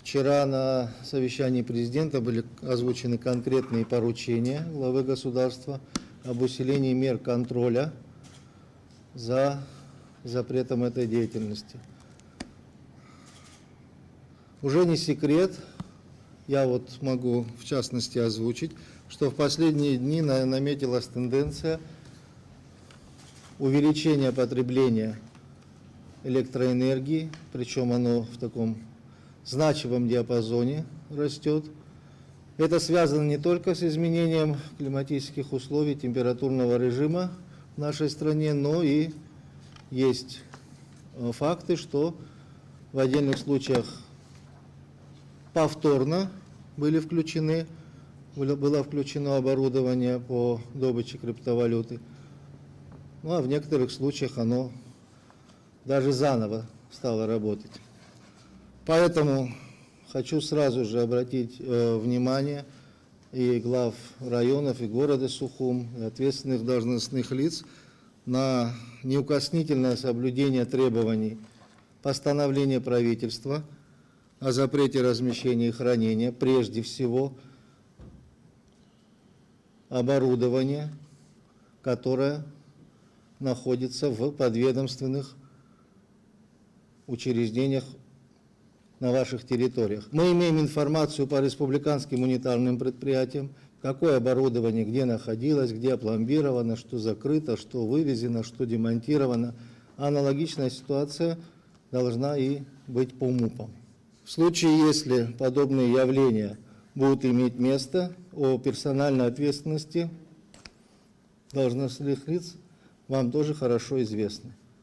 Вчера на совещании президента были озвучены конкретные поручения главы государства об усилении мер контроля за запретом этой деятельности. Уже не секрет, я вот могу в частности озвучить, что в последние дни наметилась тенденция увеличения потребления электроэнергии, причем оно в таком значимом диапазоне растет. Это связано не только с изменением климатических условий, температурного режима в нашей стране, но и есть факты, что в отдельных случаях повторно было включено оборудование по добыче криптовалюты, ну а в некоторых случаях оно даже заново стало работать. Поэтому хочу сразу же обратить внимание и глав районов, и города Сухум, и ответственных должностных лиц на неукоснительное соблюдение требований постановления правительства о запрете размещения и хранения, прежде всего, оборудования, которое находится в подведомственных учреждениях на ваших территориях. Мы имеем информацию по республиканским унитарным предприятиям, какое оборудование где находилось, где опломбировано, что закрыто, что вывезено, что демонтировано. Аналогичная ситуация должна и быть по МУПам. В случае, если подобные явления будут иметь место, о персональной ответственности должностных лиц вам тоже хорошо известно.